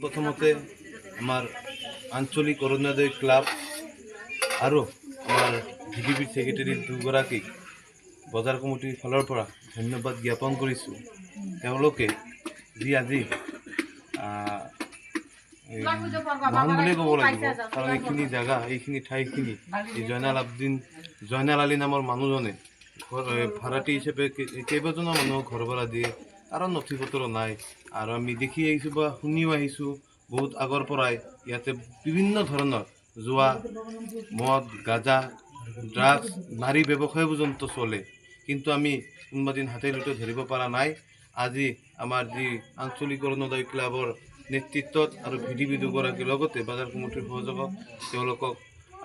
প্ৰথমতে আমাৰ আঞ্চলিক অৰণ্যোদয় ক্লাব আৰু আমাৰ ভিডিপি সেক্ৰেটাৰী দুগৰাকীক বজাৰ কমিটিৰ ফালৰ পৰা ধন্যবাদ জ্ঞাপন কৰিছোঁ। তেওঁলোকে যি আজি মহান বুলিয়ে ক'ব লাগিব, কাৰণ এইখিনি জেগা এইখিনি ঠাইখিনি এই জয়নাল আলী নামৰ মানুহজনে ভাড়াটী হিচাপে কেইবাজনো মানুহক ঘৰ ভাড়া দিয়ে, কাৰণ নথি পত্ৰ নাই। আৰু আমি দেখি আহিছোঁ বা শুনিও আহিছোঁ বহুত আগৰ পৰাই ইয়াতে বিভিন্ন ধৰণৰ জুৱা, মদ, গাঁজা, ড্ৰাগছ, নাৰী ব্যৱসায় পৰ্যন্ত চলে। কিন্তু আমি কোনোবাদিন হাতে লুটে ধৰিব পৰা নাই। আজি আমাৰ যি আঞ্চলিক অৰুণোদয় ক্লাবৰ নেতৃত্বত আৰু ভিডিপি দুগৰাকীৰ লগতে বজাৰ কমিটিৰ সহযোগত তেওঁলোকক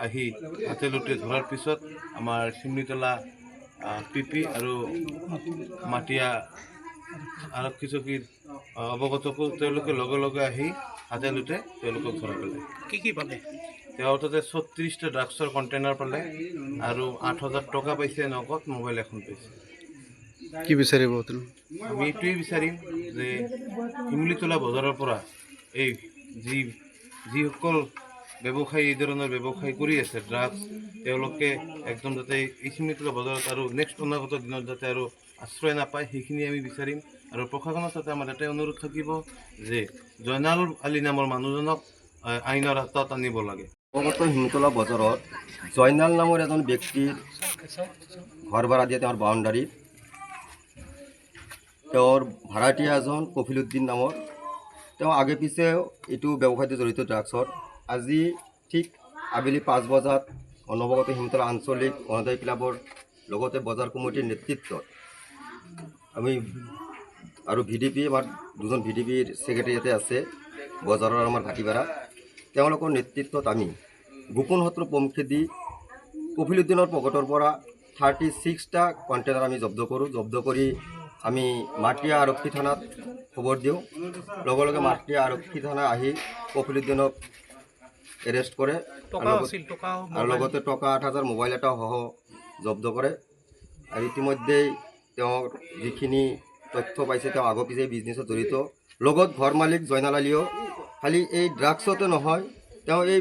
আহি হাতে লুটে ধৰাৰ পিছত আমাৰ চিমনিতলা পিপি আৰু মাটিয়া আৰক্ষী চকীৰ অৱগতকো তেওঁলোকে লগে লগে আহি হাতে লুটে তেওঁলোকক ধৰা পেলায়। কি পালে? তেওঁ তাতে 36টা ড্ৰাগছৰ কণ্টেইনাৰ পালে আৰু 8,000 টকা পাইছে, নগদ মোবাইল এখন পাইছে। কি বিচাৰিব? আমি এইটোৱেই বিচাৰিম যে শিমুলীতলা বজাৰৰ পৰা এই যিসকল ব্যৱসায়ী এই ধৰণৰ ব্যৱসায় কৰি আছে ড্ৰাগছ, তেওঁলোকে একদম যাতে এই শিমুলীতলা বজাৰত আৰু নেক্সট অনাগত দিনত যাতে আৰু আশ্ৰয় নাপায়, সেইখিনি আমি বিচাৰিম। আৰু প্ৰশাসনৰ তাতে আমাৰ এটাই অনুৰোধ থাকিব যে জয়নাল আলী নামৰ মানুহজনক আইনৰ হাতত আনিব লাগে। অৱগত শিমুলীতলা বজাৰত জয়নাল নামৰ এজন ব্যক্তিৰ ঘৰ ভাড়া দিয়ে তেওঁৰ বাউণ্ডাৰীত। তেওঁৰ ভাড়াতীয়া এজন কফিলুদ্দিন নামৰ, তেওঁ আগে পিছে এইটো ব্যৱসায়তে জড়িত ড্ৰাগছৰ। আজি ঠিক আবেলি 5 বজাত অনৱগত শিমুলীতলা আঞ্চলিক অৰুণোদয় ক্লাবৰ লগতে বজাৰ কমিটিৰ নেতৃত্বত আমি আৰু ভিডিপি আমাৰ দুজন ভিডিপিৰ ছেক্ৰেটাৰী ইয়াতে আছে বজাৰৰ আমাৰ ভাটিপাৰা, তেওঁলোকৰ নেতৃত্বত আমি গোপন সত্ৰ পমখেদি কফিলুদ্দিনৰ পকেটৰ পৰা 36টা কণ্টেইনাৰ আমি জব্দ কৰোঁ। জব্দ কৰি আমি মাটিয়া আৰক্ষী থানাত খবৰ দিওঁ। লগে লগে মাটিয়া আৰক্ষী থানা আহি কফিলুদ্দিনক এৰেষ্ট কৰে আৰু লগতে টকা 8,000 মোবাইল এটা সহ জব্দ কৰে। আৰু ইতিমধ্যেই তেওঁৰ যিখিনি তথ্য পাইছে, তেওঁ আগৰ পিছে বিজনেছত জড়িত। লগত ঘৰ মালিক জয়নাল আলীও খালি এই ড্ৰাগছতে নহয়, তেওঁ এই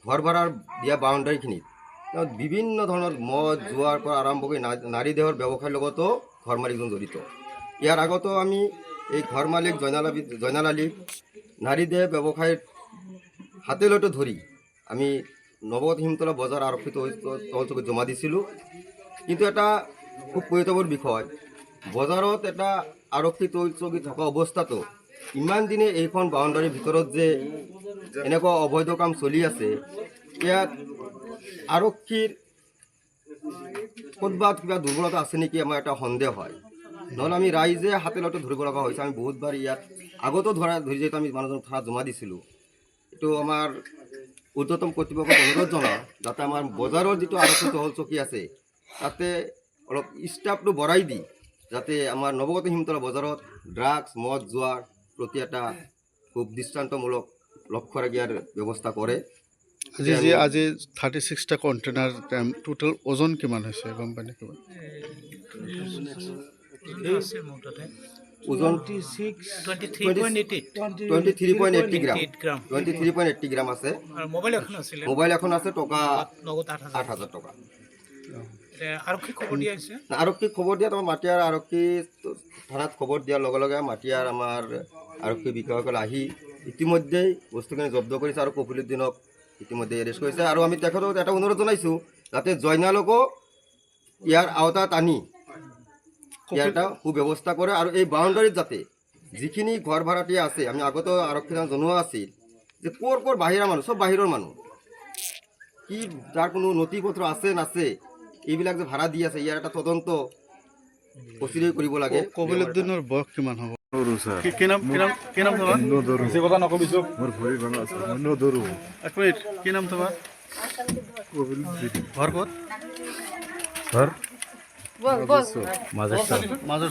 ঘৰ ভাড়াৰ দিয়া বাউণ্ডাৰীখিনিত তেওঁ বিভিন্ন ধৰণৰ মদ জোৱাৰ পৰা আৰম্ভ কৰি নাৰী দেহৰ ব্যৱসায়ৰ লগতো ঘৰ মালিকজন জড়িত। ইয়াৰ আগতো আমি এই ঘৰ মালিক জয়নাল আলীক নাৰী দেহ ব্যৱসায়ৰ হাতে লতে ধৰি আমি নৱগত শিমুলীতলা বজাৰ আৰক্ষী তহলচকীত জমা দিছিলোঁ। কিন্তু এটা খুব পৰিতাপৰ বিষয়, বজাৰত এটা আৰক্ষী তহলচকী থকা অৱস্থাতো ইমান দিনে এইখন বাউণ্ডাৰীৰ ভিতৰত যে এনেকুৱা অবৈধ কাম চলি আছে, ইয়াত আৰক্ষীৰ ক'ৰবাত কিবা দুৰ্বলতা আছে নেকি আমাৰ এটা সন্দেহ হয়। নহ'লে আমি ৰাইজে হাতে লতে ধৰিব লগা হৈছে। আমি বহুতবাৰ ইয়াত আগতো ধৰি যিহেতু আমি মানুহজন থানাত জমা দিছিলোঁ। এইটো আমাৰ ঊৰ্ধ্বতম কৰ্তৃপক্ষক অনুৰোধ জনাওঁ যাতে আমাৰ বজাৰৰ যিটো আৰক্ষী তহলচকী আছে তাতে অলপ ষ্টাফটো বঢ়াই দি যাতে আমাৰ নৱগত শিমুলীতলা বজাৰত ড্ৰাগছ মদ জোৱাৰ প্ৰতি এটা খুব দৃষ্টান্তমূলক লক্ষ্য ৰাখি ইয়াৰ ব্যৱস্থা কৰে। আজি 36টা কণ্টেইনাৰ টোটেল ওজন কিমান হৈছে গম পাই নে? ওজন 23.80 গ্ৰাম আছে। মোবাইল এখন আছে, টকা 8,000 টকা। আৰক্ষীক খবৰ দিয়া তোমাৰ মাটিয়াৰ আৰক্ষী থানাত খবৰ দিয়াৰ লগে লগে মাটিয়াৰ আমাৰ আৰক্ষী বিষয়াসকলে আহি ইতিমধ্যেই বস্তুখিনি জব্দ কৰিছে আৰু কফিলুদ্দিনক ইতিমধ্যে এৰেষ্ট কৰিছে। আৰু আমি তেখেতক এটা অনুৰোধ জনাইছোঁ যাতে জয়নালকো ইয়াৰ আওতাত আনি ইয়াৰ এটা সুব্যৱস্থা কৰে। আৰু এই বাউণ্ডাৰীত যাতে যিখিনি ঘৰ ভাড়াতীয়া আছে, আমি আগতো আৰক্ষী থানাত জনোৱা আছিল যে ক'ৰ বাহিৰা মানুহ, চব বাহিৰৰ মানুহ, কি যাৰ কোনো নথি পত্ৰ আছে নাছে, এইবিলাক যে ভাড়া দি আছে, ইয়াৰ এটা তদন্ত অচিৰেই কৰিব লাগে। কফিলুদ্দিনৰ বয়স কিমান হ'ব? মাজৰ